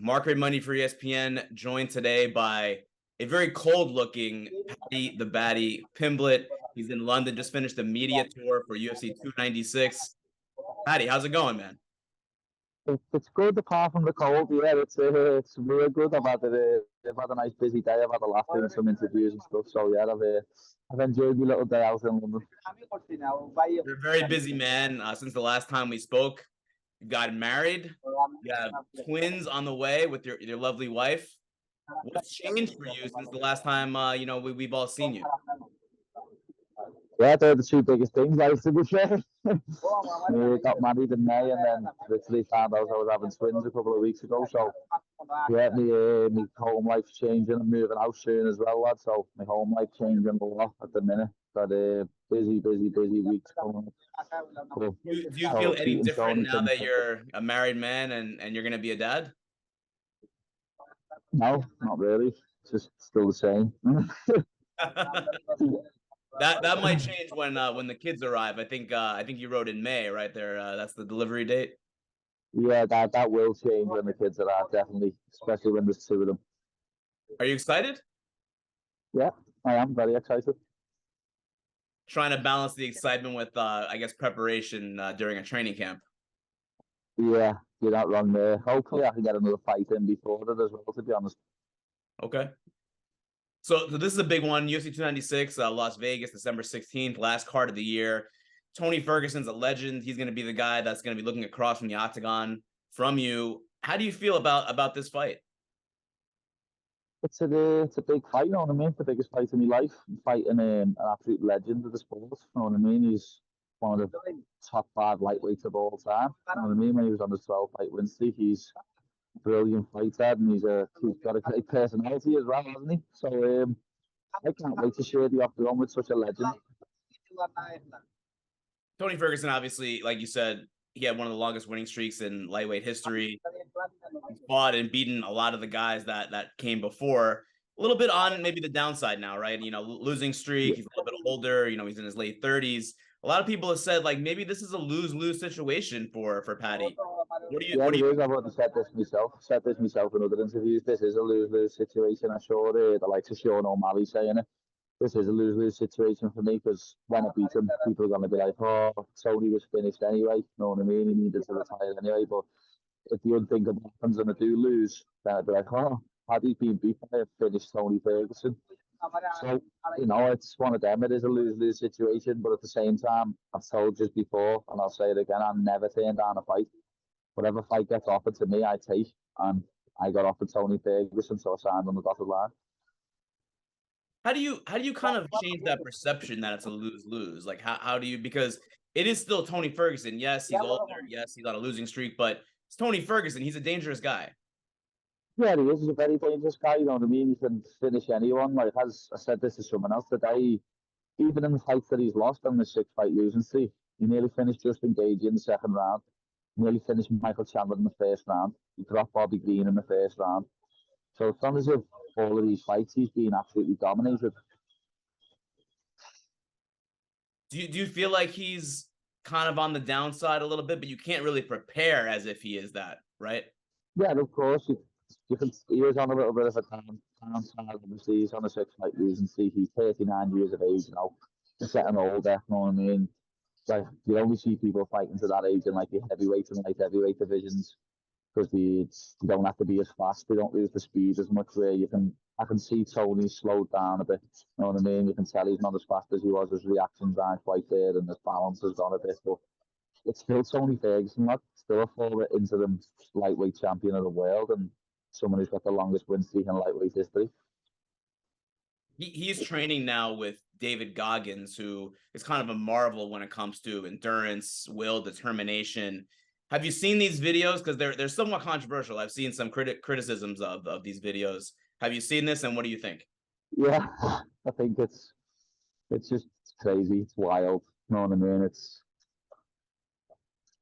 Marc Raimondi for ESPN, joined today by a very cold-looking Paddy the Baddy Pimblett. He's in London, just finished a media tour for UFC 296. Paddy, how's it going, man? It's good apart from the cold. Yeah, it's real good. I've had a nice busy day. I've had a laugh doing some interviews and stuff. So yeah, I've enjoyed my little day out in London. You're a very busy man. Since the last time we spoke, you got married. You have twins on the way with your lovely wife. What's changed for you since the last time we've all seen you? Yeah, they're the two biggest things, like, to be fair. We got married in May and then literally found out I was having twins a couple of weeks ago. So yeah, my home life's changing. I'm moving out soon as well, lad. So my home life changing a lot at the minute. Got busy weeks coming up. Do you feel any different now that you're a married man and you're gonna be a dad? No, not really. It's just still the same. That might change when the kids arrive. I think you wrote in May, right there. That's the delivery date. Yeah, that will change when the kids arrive, definitely, especially when there's two of them. Are you excited? Yeah, I am very excited. Trying to balance the excitement with I guess preparation during a training camp. Yeah, you're not wrong there. Hopefully I can get another fight in before it as well, to be honest. Okay. So this is a big one. UFC 296, Las Vegas, December 16th, last card of the year. Tony Ferguson's a legend. He's going to be the guy that's going to be looking across from the octagon from you. How do you feel about this fight? It's a big fight, you know what I mean? It's the biggest fight of my life. I'm fighting an absolute legend of the sport, you know what I mean? He's one of the top 5 lightweights of all time. You know what I mean? When he was on the 12-fight win streak, he's a brilliant fighter and he's got a great personality as well, hasn't he? So I can't wait to share the octagon with such a legend. Tony Ferguson, obviously, like you said, he had one of the longest winning streaks in lightweight history. He's fought and beaten a lot of the guys that came before. A little bit on maybe the downside now, right? You know, losing streak. He's a little bit older. You know, he's in his late 30s. A lot of people have said like maybe this is a lose-lose situation for Paddy. What do you? I've already said this myself. Said this myself in other interviews. This is a lose-lose situation. I saw the likes of Sean O'Malley saying it. This is a lose-lose situation for me because when I beat him, people are going to be like, "Oh, Tony was finished anyway." You know what I mean? He needed to retire anyway. But if the unthinkable happens and I do lose, then I'd be like, "Oh, Paddy's been beat by a finished Tony Ferguson." So, you know, it's one of them. It is a lose-lose situation, but at the same time, I've told you before, and I'll say it again, I never turn down a fight. Whatever fight gets offered to me, I take. And I got offered Tony Ferguson, so I signed on the dotted line. How do you kind of change that perception that it's a lose-lose? Like how do you, because it is still Tony Ferguson. Yes, he's older. Yes, he's on a losing streak, but it's Tony Ferguson. He's a dangerous guy. Yeah, he is. He's a very dangerous guy, you know what I mean? He can finish anyone. Like, as I said this to someone else today, even in the fights that he's lost on the 6-fight losing streak, he nearly finished Justin Gage in the second round. He nearly finished Michael Chandler in the first round. He dropped Bobby Green in the first round. So it's not as if all of these fights he's been absolutely dominated. Do you feel like he's kind of on the downside a little bit, but you can't really prepare as if he is that, right? Yeah, of course. He is on a little bit of a downside. Obviously, he's on a 6-fight losing streak. He's 39 years of age now. He's getting older, you know what I mean? Like, you only see people fighting to that age in like the heavyweight and light heavyweight divisions because you don't have to be as fast. They don't lose the speed as much. Where I can see Tony slowed down a bit. You know what I mean? You can tell he's not as fast as he was. His reactions aren't quite there, and his balance has gone a bit. But it's still Tony Ferguson, not still a former interim lightweight champion of the world, and someone who's got the longest win streak in lightweight history. He's training now with David Goggins, who is kind of a marvel when it comes to endurance, will, determination. Have you seen these videos? Because they're somewhat controversial. I've seen some criticisms of these videos. Have you seen this, and what do you think? Yeah, I think it's just crazy. It's wild. You know what I mean?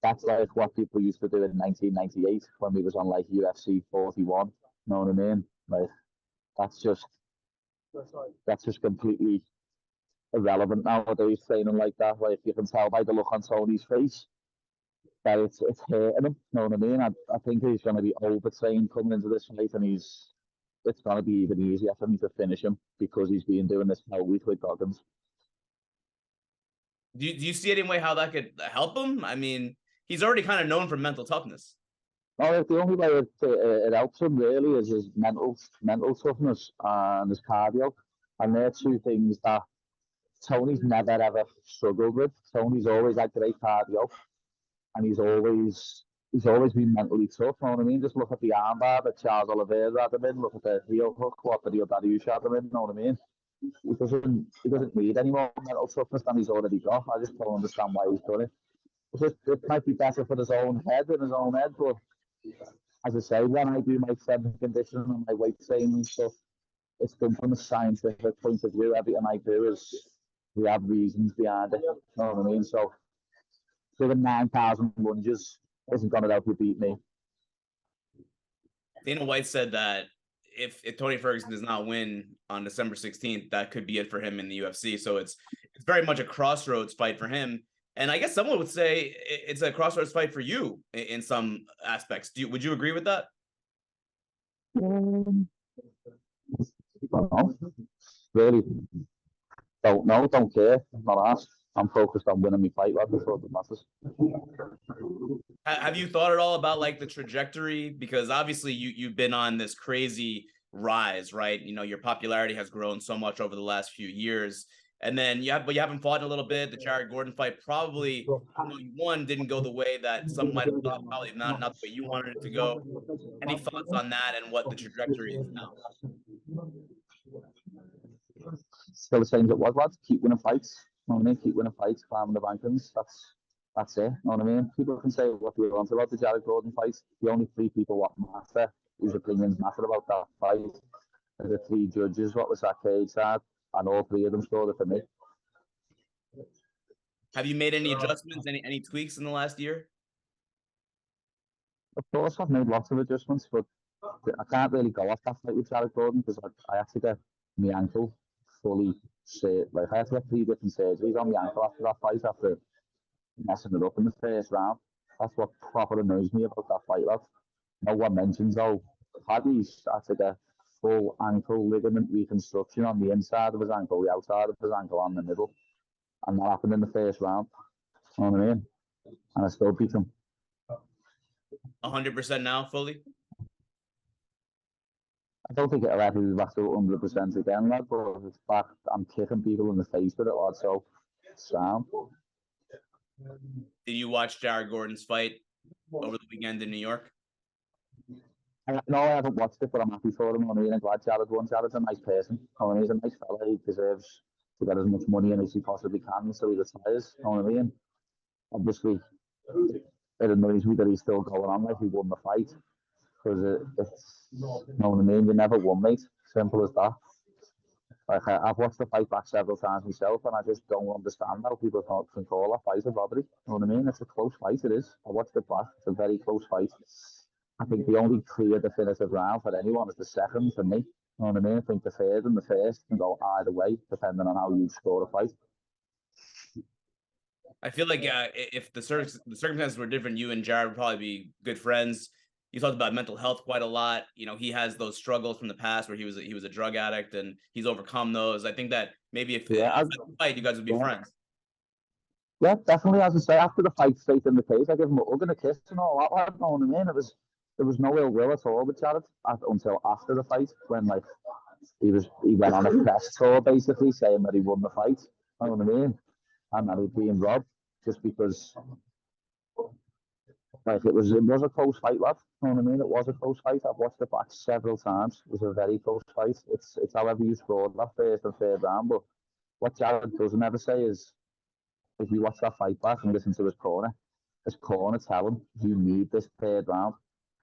That's like what people used to do in 1998 when we was on like UFC 41. You know what I mean? Like that's just completely irrelevant nowadays. Training like that, like you can tell by the look on Tony's face. that it's hurting him. You know what I mean? I think he's going to be overtrained coming into this fight, and it's going to be even easier for me to finish him because he's been doing this now with Goggins. Do you see any way how that could help him? I mean, he's already kind of known for mental toughness. No, the only way it helps him really is his mental toughness and his cardio, and they're two things that Tony's never ever struggled with. Tony's always had great cardio, and he's always been mentally tough. You know what I mean? Just look at the armbar that Charles Oliveira had him in. Look at the heel hook what the Dariush had him in. You know what I mean? He doesn't need any more mental toughness than he's already got. I just don't understand why he's done it. It might be better for his own head, but as I say, when I do my strength and conditioning and my weight training and stuff, it's done from a scientific point of view. Everything I do is we have reasons behind it. You know what I mean? So doing 9,000 lunges isn't going to help you beat me. Dana White said that if Tony Ferguson does not win on December 16th, that could be it for him in the UFC. So it's very much a crossroads fight for him. And I guess someone would say it's a crossroads fight for you in some aspects. Would you agree with that? Really, don't know, don't care. I'm not asked. I'm focused on winning my fight. That's all that matters. Have you thought at all about like the trajectory? Because obviously you've been on this crazy rise, right? You know, your popularity has grown so much over the last few years. And then you haven't fought in a little bit. The Jared Gordon fight probably, you won, didn't go the way that some might have thought, probably not the way you wanted it to go. Any thoughts on that and what the trajectory is now? Still the same as it was, lads. Keep winning fights. You know what I mean? Keep winning fights, climbing the rankings. That's it. You know what I mean? People can say what they want about the Jared Gordon fight. The only three people what matter, whose opinions matter about that fight, are the three judges what was that cage side, and all three of them scored it for me. Have you made any adjustments, any tweaks in the last year? Of course, I've made lots of adjustments, but I can't really go off that fight with Jared Gordon because I had to get my ankle fully set. Like I had to get 3 different surgeries on my ankle after that fight after messing it up in the first round. That's what proper annoys me about that fight, lad. No one mentions though, Paddy's had to get full ankle ligament reconstruction on the inside of his ankle, the outside of his ankle, and the middle. And that happened in the first round. You know what I mean? And I still beat him. 100% now, fully? I don't think it'll ever be back to 100% again, lad, but it's back. I'm kicking people in the face with it, lad, so sound. Did you watch Jared Gordon's fight over the weekend in New York? No, I haven't watched it, but I'm happy for him. I mean, I'm glad Jared won. Jared's a nice person. I mean, he's a nice fella. He deserves to get as much money in as he possibly can until he retires. You know what I mean? Obviously, it annoys me that he's still going on like he won the fight. Because it's, you know what I mean? You never won, mate. Simple as that. Like, I've watched the fight back several times myself, and I just don't understand how people can call that fight a robbery. You know what I mean? It's a close fight, it is. I watched it back. It's a very close fight. I think the only clear definitive round for anyone is the second for me. You know what I mean? I think the third and the first can go either way, depending on how you score a fight. I feel like if the circumstances were different, you and Jared would probably be good friends. You talked about mental health quite a lot. You know, he has those struggles from the past where he was a drug addict and he's overcome those. I think that maybe if the fight, you guys would be friends. Yeah, definitely. As I say, after the fight, straight in the case, I give him a hug and a kiss and all that. You know what I mean? There was no ill will at all with Jared until after the fight, when like he went on a press tour basically saying that he won the fight. You know what I mean? And that he'd been robbed just because like it was a close fight, lad. You know what I mean? It was a close fight. I've watched it back several times. It was a very close fight. It's however you scored that first and third round. But what Jared doesn't ever say is, if you watch that fight back and listen to his corner tell him, you need this third round.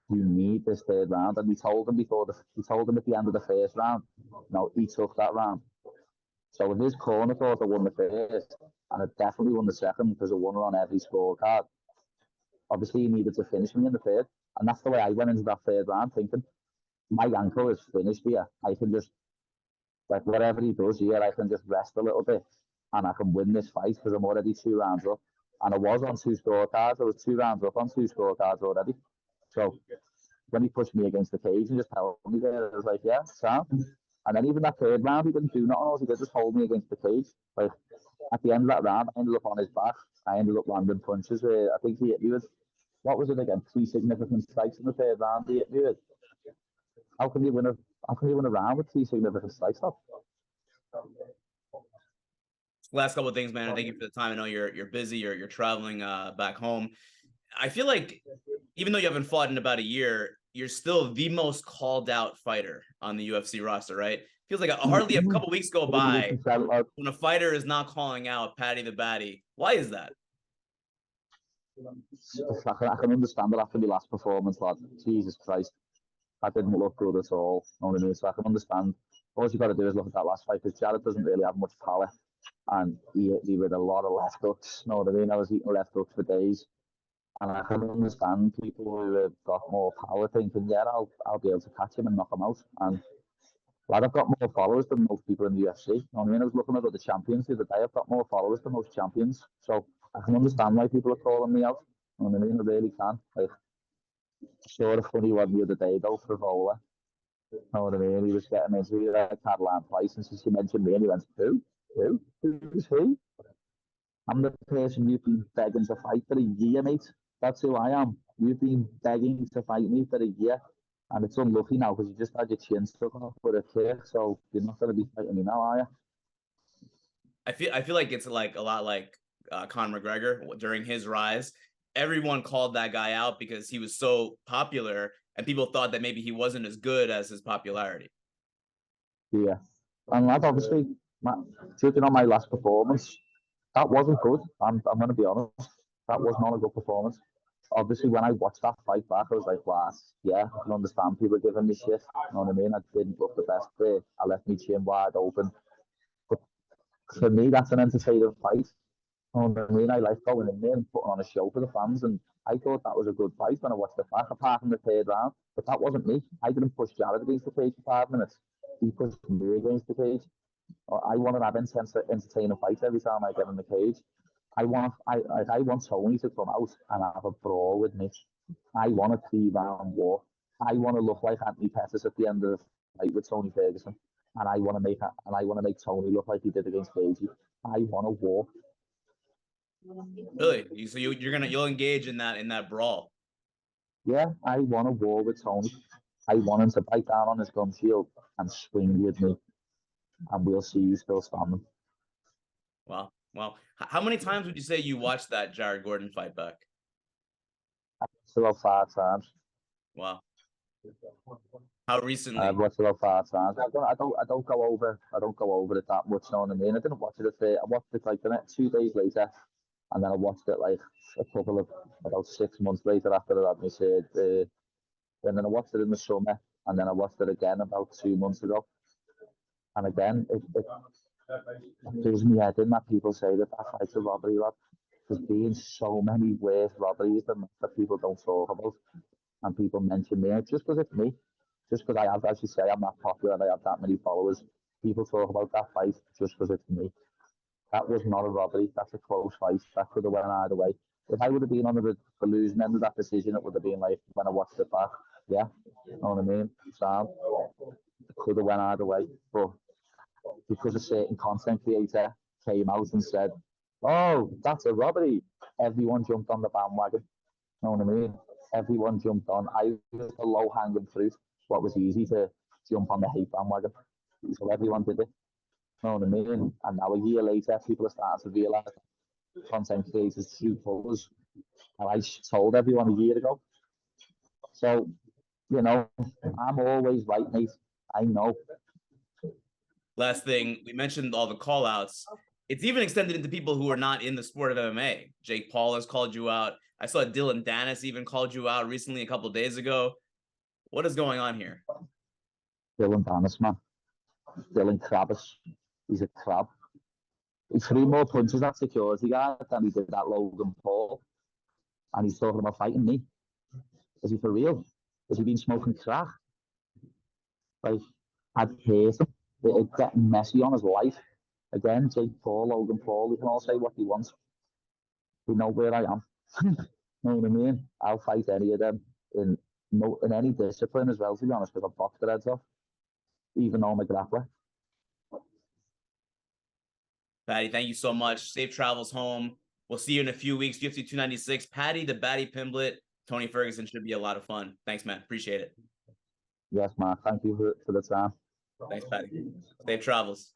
You need this third round. And he told him at the end of the first round, no, he took that round. So if his corner thought I won the first, and I definitely won the second because I won on every scorecard, obviously he needed to finish me in the third. And that's the way I went into that third round, thinking, my ankle is finished here. I can just, like whatever he does here, I can just rest a little bit and I can win this fight because I'm already 2 rounds up. And I was on 2 scorecards. I was 2 rounds up on 2 scorecards already. So when he pushed me against the cage and just held me there, I was like, yeah, Sam. And then even that 3rd round, he didn't do nothing else. He did just hold me against the cage. Like, at the end of that round, I ended up on his back. I ended up landing punches. I think he hit me with, what was it again? 3 significant strikes in the 3rd round. He hit me with. How can you win a round with 3 significant strikes? Last couple of things, man. And thank you for the time. I know you're busy. You're traveling back home. I feel like even though you haven't fought in about a year, you're still the most called out fighter on the UFC roster, right? Feels like hardly a couple weeks go by when a fighter is not calling out Paddy the Baddy. Why is that? I can understand it after my last performance, lad. Jesus Christ. That didn't look good at all. You know what I mean? So I can understand. All you got to do is look at that last fight, because Jared doesn't really have much power. And he hit me with a lot of left hooks. You know what I mean? I was eating left hooks for days. And I can understand people who have got more power thinking, yeah, I'll be able to catch him and knock him out. And lad, I've got more followers than most people in the UFC. You know what I mean? I was looking at other champions the other day. I've got more followers than most champions. So I can understand why people are calling me out. You know what I mean? I really can. Like, sort of funny one the other day though, for Vola. You know what I mean? He was getting into that Catalan twice, and since he mentioned me, and he went, who? Who's he? I'm the person you've been begging to fight for a year, mate. That's who I am. You've been begging to fight me for a year. And it's unlucky now because you just had your chin stuck off with a kick, so you're not going to be fighting me now, are you? I feel like it's like a lot like Conor McGregor during his rise. Everyone called that guy out because he was so popular, and people thought that maybe he wasn't as good as his popularity. Yeah, and lad, obviously, judging on my last performance, that wasn't good. I'm going to be honest. That was not a good performance. Obviously, when I watched that fight back, I was like, wow, yeah, I can understand people giving me shit. You know what I mean? I didn't look the best there. I left my chin wide open. But for me, that's an entertaining fight. You know what I mean? I like going in there and putting on a show for the fans. And I thought that was a good fight when I watched it back, apart from the 3rd round. But that wasn't me. I didn't push Jared against the cage for 5 minutes. He pushed me against the cage. I want to have entertaining fights every time I get in the cage. I want Tony to come out and have a brawl with me. I want a 3-round war. I want to look like Anthony Pettis at the end of the fight with Tony Ferguson, and I want to make Tony look like he did against Gagey. I want a war. Really? So you'll engage in that brawl? Yeah, I want a war with Tony. I want him to bite down on his gum shield and swing with me, and we'll see who's still standing. Wow. Well, how many times would you say you watched that Jared Gordon fight back? About 5 times. Wow. How recently? I've watched it about 5 times. I don't go over it that much. You know what I mean? I didn't watch it. I watched it like the next 2 days later, and then I watched it like about 6 months later after I had my surgery. And then I watched it in the summer, and then I watched it again about 2 months ago. And again, it does me head in that people say that fight's a robbery, lad. There's been so many worse robberies that people don't talk about, and people mention me just because it's me. Just because I have, as you say, I'm that popular and I have that many followers. People talk about that fight just because it's me. That was not a robbery. That's a close fight. That could have went either way. If I would have been on the losing end of that decision, it would have been like when I watched it back. Yeah, you know what I mean? Sam, it could have went either way. But because a certain content creator came out and said, "Oh, that's a robbery," everyone jumped on the bandwagon. You know what I mean? Everyone jumped on. I was the low-hanging fruit. What was easy to jump on the hate bandwagon. So everyone did it. You know what I mean? And now a year later, people are starting to realise content creators' true colours. And I told everyone a year ago. So, you know, I'm always right, mate. I know. Last thing, we mentioned all the call-outs. It's even extended into people who are not in the sport of MMA. Jake Paul has called you out. I saw Dylan Dennis even called you out recently, a couple of days ago. What is going on here? Dylan Dennis, man. Dylan Krabbis. He's a crab. He threw more punches at security guard than he did that Logan Paul. And he's talking about fighting me. Is he for real? Has he been smoking crack? Like, I'd hate him. It'd get messy on his life. Again, Jake Paul, Logan Paul, they can all say what they want. they know where I am. Know what I mean? I'll fight any of them in any discipline as well, to be honest, because I've boxed their heads off, even though I'm a grappler. Paddy, thank you so much. Safe travels home. We'll see you in a few weeks. UFC 296. Paddy the Paddy Pimblett, Tony Ferguson should be a lot of fun. Thanks, man. Appreciate it. Yes, Marc. Thank you for the time. Thanks, Paddy. Safe travels.